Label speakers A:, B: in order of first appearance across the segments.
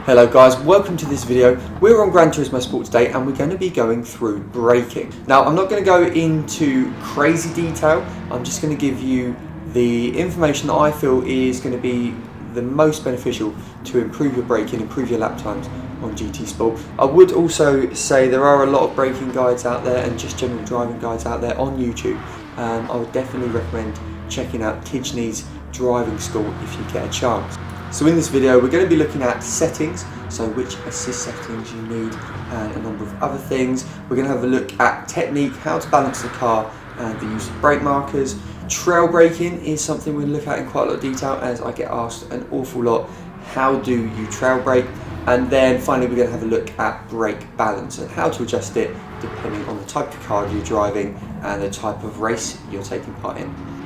A: Hello guys, welcome to this video. We're on Gran Turismo Sport today and we're going to be going through braking. Now I'm not going to go into crazy detail, I'm just going to give you the information that I feel is going to be the most beneficial to improve your braking, improve your lap times on GT Sport. I would also say there are a lot of braking guides out there and just general driving guides out there on YouTube. I would definitely recommend checking out Tidgney's driving school if you get a chance. So in this video we're going to be looking at settings, so which assist settings you need and a number of other things. We're going to have a look at technique, how to balance the car and the use of brake markers. Trail braking is something we'll look at in quite a lot of detail as I get asked an awful lot, how do you trail brake? And then finally we're going to have a look at brake balance and how to adjust it depending on the type of car you're driving and the type of race you're taking part in.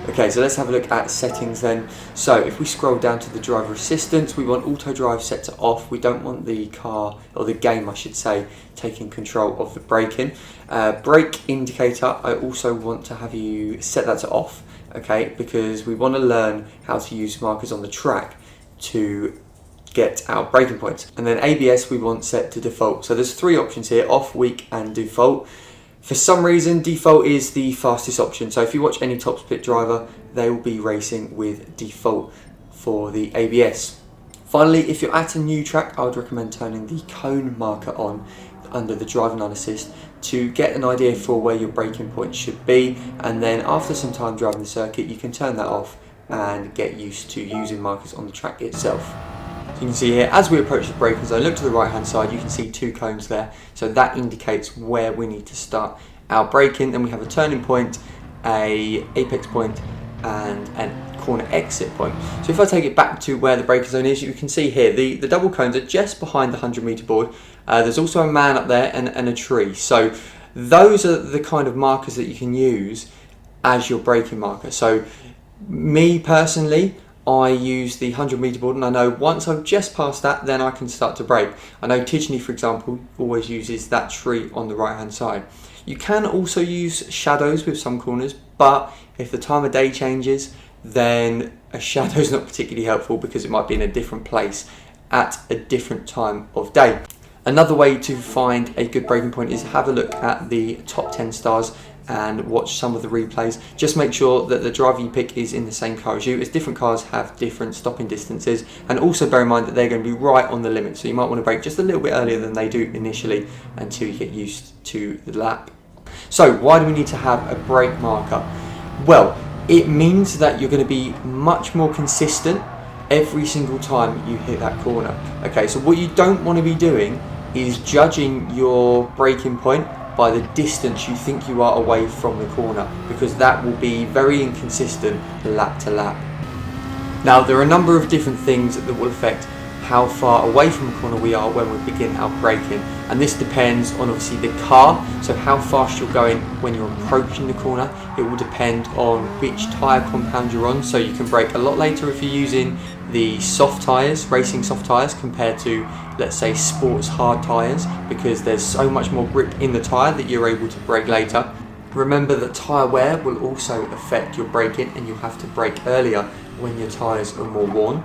A: Okay, so let's have a look at settings then. So if we scroll down to the driver assistance, we want auto drive set to off. We don't want the car, or the game I should say, taking control of the braking. Brake indicator, I also want to have you set that to off, okay, because we want to learn how to use markers on the track to get our braking points. And then ABS we want set to default. So there's three options here, off, weak and default. For some reason, default is the fastest option. So if you watch any top split driver, they will be racing with default for the ABS. Finally, if you're at a new track, I would recommend turning the cone marker on under the driving line assist to get an idea for where your braking point should be. And then after some time driving the circuit, you can turn that off and get used to using markers on the track itself. You can see here, as we approach the braking zone, look to the right hand side, you can see two cones there. So that indicates where we need to start our braking. Then we have a turning point, a apex point and a corner exit point. So if I take it back to where the braking zone is, you can see here, the double cones are just behind the 100-meter board. There's also a man up there and a tree. So those are the kind of markers that you can use as your braking marker. So me personally, I use the 100-meter board and I know once I've just passed that, then I can start to brake. I know Tidgney, for example, always uses that tree on the right hand side. You can also use shadows with some corners, but if the time of day changes, then a shadow is not particularly helpful because it might be in a different place at a different time of day. Another way to find a good braking point is have a look at the top 10 stars and watch some of the replays. Just make sure that the driver you pick is in the same car as you, as different cars have different stopping distances, and also bear in mind that they're going to be right on the limit, so you might want to brake just a little bit earlier than they do initially until you get used to the lap. So why do we need to have a brake marker? Well, it means that you're going to be much more consistent every single time you hit that corner. Okay, so what you don't want to be doing is judging your braking point by the distance you think you are away from the corner, because that will be very inconsistent lap to lap. Now there are a number of different things that will affect how far away from the corner we are when we begin our braking, and this depends on obviously the car, so how fast you're going when you're approaching the corner. It will depend on which tyre compound you're on, so you can brake a lot later if you're using the soft tyres, racing soft tyres, compared to, let's say, sports hard tyres, because there's so much more grip in the tyre that you're able to brake later. Remember that tyre wear will also affect your braking, and you'll have to brake earlier when your tyres are more worn.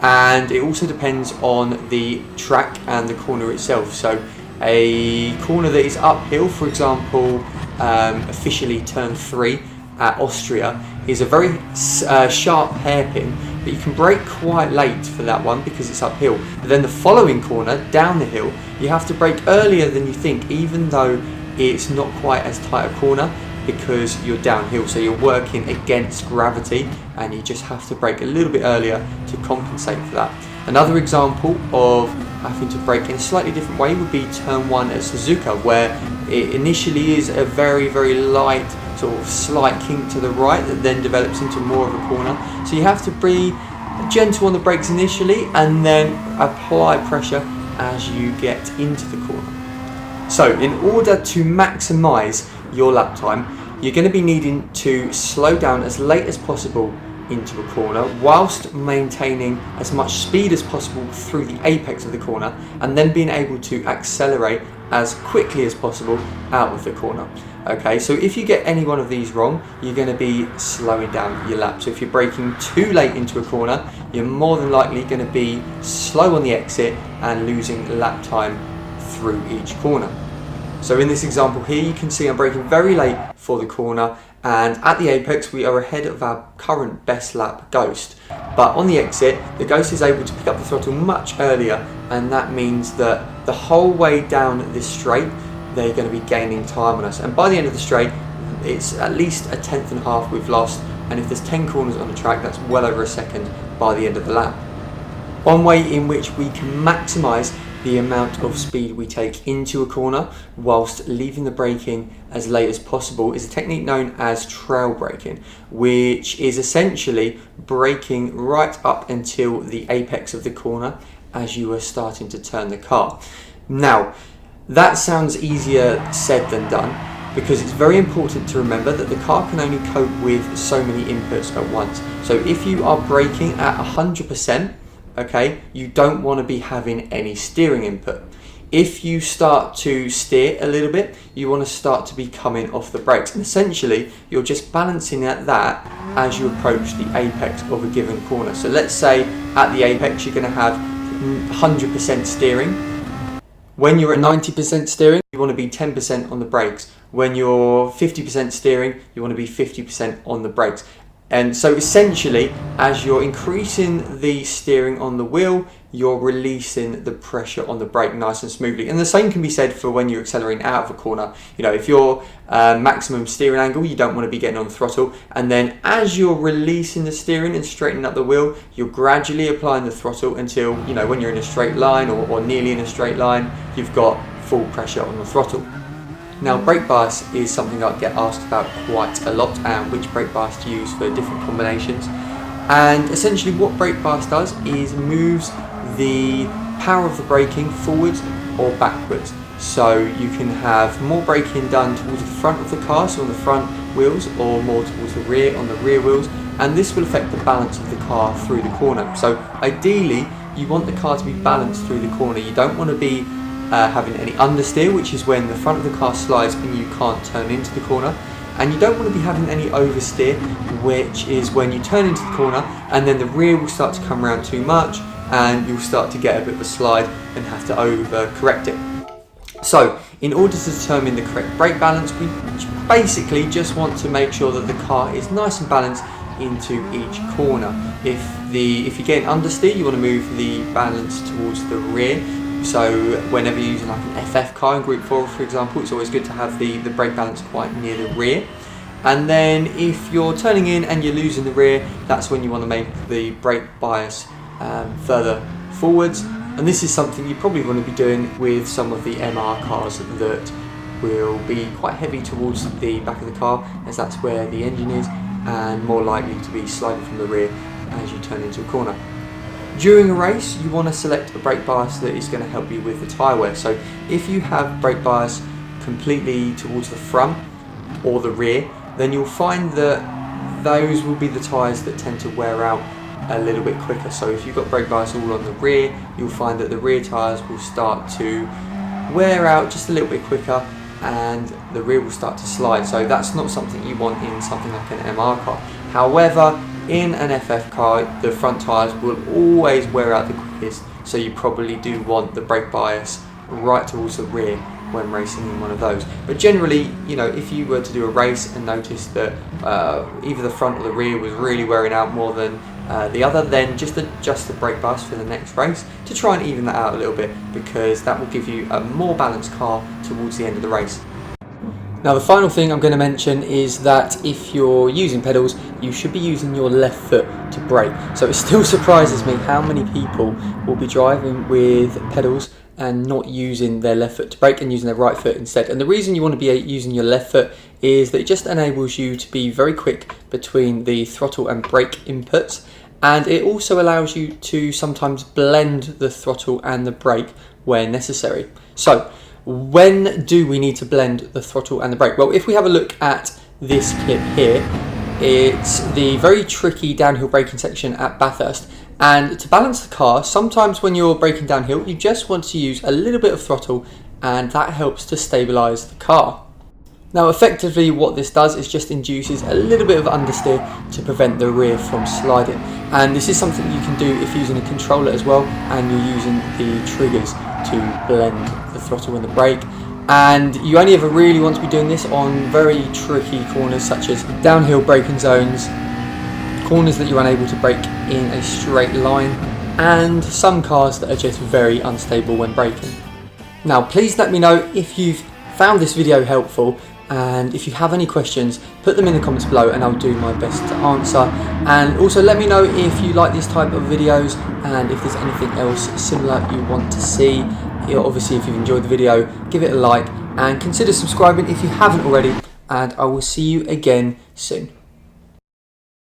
A: And it also depends on the track and the corner itself. So a corner that is uphill, for example, officially turn 3 at Austria, is a very sharp hairpin, but you can brake quite late for that one because it's uphill. But then the following corner down the hill, you have to brake earlier than you think, even though it's not quite as tight a corner, because you're downhill, so you're working against gravity and you just have to brake a little bit earlier to compensate for that. Another example of having to brake in a slightly different way would be turn 1 at Suzuka, where it initially is a very, very light, sort of slight kink to the right that then develops into more of a corner. So you have to be gentle on the brakes initially and then apply pressure as you get into the corner. So in order to maximise your lap time, you're going to be needing to slow down as late as possible into a corner whilst maintaining as much speed as possible through the apex of the corner, and then being able to accelerate as quickly as possible out of the corner. Okay, so if you get any one of these wrong, you're going to be slowing down your lap. So if you're braking too late into a corner, you're more than likely going to be slow on the exit and losing lap time through each corner. So in this example here, you can see I'm braking very late for the corner, and at the apex we are ahead of our current best lap Ghost. But on the exit, the Ghost is able to pick up the throttle much earlier, and that means that the whole way down this straight, they're going to be gaining time on us. And by the end of the straight, it's at least a tenth and a half we've lost, and if there's 10 corners on the track, that's well over a second by the end of the lap. One way in which we can maximise the amount of speed we take into a corner whilst leaving the braking as late as possible is a technique known as trail braking, which is essentially braking right up until the apex of the corner as you are starting to turn the car. Now, that sounds easier said than done, because it's very important to remember that the car can only cope with so many inputs at once. So if you are braking at 100%, okay, you don't want to be having any steering input. If you start to steer a little bit, you want to start to be coming off the brakes, and essentially you're just balancing at that as you approach the apex of a given corner. So let's say at the apex you're going to have 100% steering. When you're at 90% steering, you want to be 10% on the brakes. When you're 50% steering, you want to be 50% on the brakes. And so essentially, as you're increasing the steering on the wheel, you're releasing the pressure on the brake nice and smoothly. And the same can be said for when you're accelerating out of a corner. You know, if you're maximum steering angle, you don't want to be getting on the throttle. And then as you're releasing the steering and straightening up the wheel, you're gradually applying the throttle until, you know, when you're in a straight line or nearly in a straight line, you've got full pressure on the throttle. Now, brake bias is something I get asked about quite a lot, and which brake bias to use for different combinations. And essentially what brake bias does is moves the power of the braking forwards or backwards. So you can have more braking done towards the front of the car, so on the front wheels, or more towards the rear on the rear wheels, and this will affect the balance of the car through the corner. So ideally, you want the car to be balanced through the corner. You don't want to be having any understeer, which is when the front of the car slides and you can't turn into the corner, and you don't want to be having any oversteer, which is when you turn into the corner and then the rear will start to come around too much and you'll start to get a bit of a slide and have to overcorrect it. So in order to determine the correct brake balance, we basically just want to make sure that the car is nice and balanced into each corner. If you're getting understeer, you want to move the balance towards the rear. So whenever you're using like an FF car in Group 4, for example, it's always good to have the brake balance quite near the rear. And then if you're turning in and you're losing the rear, that's when you want to make the brake bias further forwards. And this is something you probably want to be doing with some of the MR cars that will be quite heavy towards the back of the car, as that's where the engine is, and more likely to be sliding from the rear as you turn into a corner. During a race, you want to select a brake bias that is going to help you with the tyre wear. So if you have brake bias completely towards the front or the rear, then you'll find that those will be the tyres that tend to wear out a little bit quicker. So if you've got brake bias all on the rear, you'll find that the rear tyres will start to wear out just a little bit quicker and the rear will start to slide. So that's not something you want in something like an MR car. However, in an FF car, the front tyres will always wear out the quickest, so you probably do want the brake bias right towards the rear when racing in one of those. But generally, you know, if you were to do a race and notice that either the front or the rear was really wearing out more than the other, then just adjust the brake bias for the next race to try and even that out a little bit, because that will give you a more balanced car towards the end of the race. Now, the final thing I'm going to mention is that if you're using pedals, you should be using your left foot to brake. So it still surprises me how many people will be driving with pedals and not using their left foot to brake and using their right foot instead. And the reason you want to be using your left foot is that it just enables you to be very quick between the throttle and brake inputs, and it also allows you to sometimes blend the throttle and the brake where necessary. So when do we need to blend the throttle and the brake? Well, if we have a look at this clip here, It's the very tricky downhill braking section at Bathurst, and to balance the car, sometimes when you're braking downhill you just want to use a little bit of throttle, and that helps to stabilise the car. Now effectively what this does is just induces a little bit of understeer to prevent the rear from sliding, and this is something you can do if using a controller as well and you're using the triggers to blend the throttle and the brake. And you only ever really want to be doing this on very tricky corners such as downhill braking zones, corners that you're unable to brake in a straight line, and some cars that are just very unstable when braking. Now please let me know if you've found this video helpful, and if you have any questions put them in the comments below and I'll do my best to answer. And also let me know if you like this type of videos and if there's anything else similar you want to see. Obviously if you've enjoyed the video, give it a like and consider subscribing if you haven't already, and I will see you again soon.